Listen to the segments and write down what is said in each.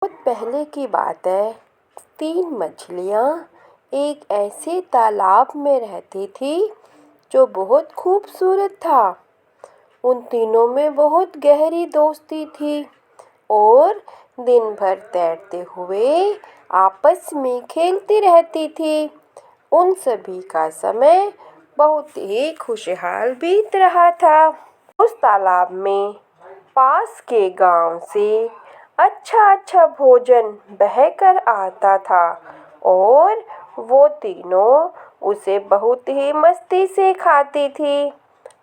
बहुत पहले की बात है। 3 मछलियाँ एक ऐसे तालाब में रहती थी जो बहुत खूबसूरत था। उन तीनों में बहुत गहरी दोस्ती थी और दिन भर तैरते हुए आपस में खेलती रहती थी। उन सभी का समय बहुत ही खुशहाल बीत रहा था। उस तालाब में पास के गांव से अच्छा भोजन बहकर आता था और वो तीनों उसे बहुत ही मस्ती से खाती थी।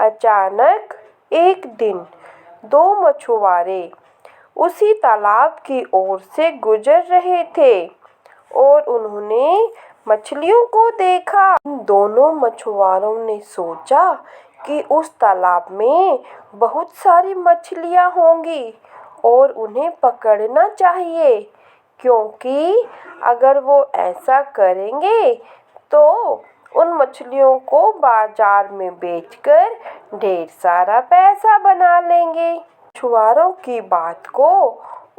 अचानक एक दिन 2 मछुआरे उसी तालाब की ओर से गुजर रहे थे और उन्होंने मछलियों को देखा। दोनों मछुआरों ने सोचा कि उस तालाब में बहुत सारी मछलियाँ होंगी और उन्हें पकड़ना चाहिए, क्योंकि अगर वो ऐसा करेंगे तो उन मछलियों को बाजार में बेचकर ढेर सारा पैसा बना लेंगे। मछुआरों की बात को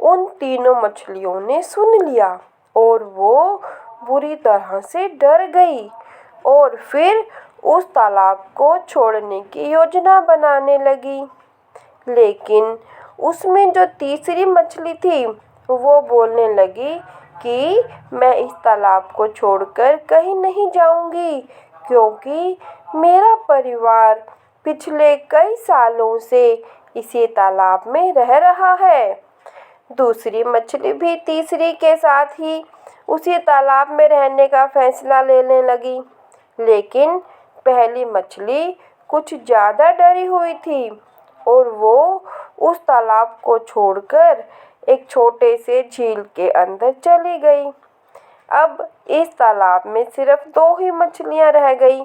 उन तीनों मछलियों ने सुन लिया और वो बुरी तरह से डर गई और फिर उस तालाब को छोड़ने की योजना बनाने लगी। लेकिन उसमें जो तीसरी मछली थी वो बोलने लगी कि मैं इस तालाब को छोड़कर कहीं नहीं जाऊंगी, क्योंकि मेरा परिवार पिछले कई सालों से इसी तालाब में रह रहा है। दूसरी मछली भी तीसरी के साथ ही उसी तालाब में रहने का फैसला लेने लगी। लेकिन पहली मछली कुछ ज़्यादा डरी हुई थी और वो उस तालाब को छोड़कर एक छोटे से झील के अंदर चली गई। अब इस तालाब में सिर्फ 2 ही मछलियाँ रह गई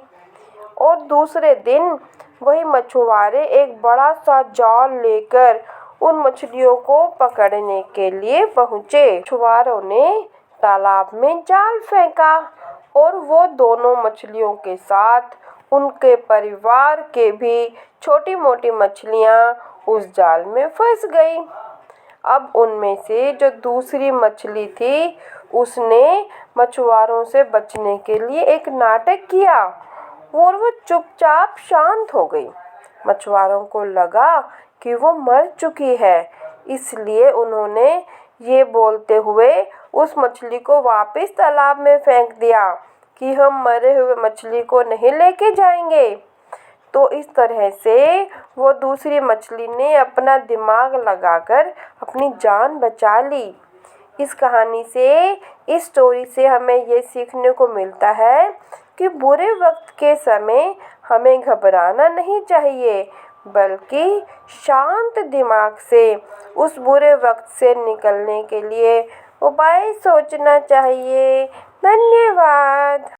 और दूसरे दिन वही मछुआरे एक बड़ा सा जाल लेकर उन मछलियों को पकड़ने के लिए पहुँचे। मछुआरों ने तालाब में जाल फेंका और वो दोनों मछलियों के साथ उनके परिवार के भी छोटी मोटी मछलियाँ उस जाल में फंस गई। अब उनमें से जो दूसरी मछली थी उसने मछुआरों से बचने के लिए एक नाटक किया और वो चुपचाप शांत हो गई। मछुआरों को लगा कि वो मर चुकी है, इसलिए उन्होंने ये बोलते हुए उस मछली को वापस तालाब में फेंक दिया कि हम मरे हुए मछली को नहीं लेके जाएंगे। तो इस तरह से वो दूसरी मछली ने अपना दिमाग लगाकर अपनी जान बचा ली। इस कहानी से, इस स्टोरी से हमें ये सीखने को मिलता है कि बुरे वक्त के समय हमें घबराना नहीं चाहिए, बल्कि शांत दिमाग से उस बुरे वक्त से निकलने के लिए उपाय सोचना चाहिए। धन्यवाद।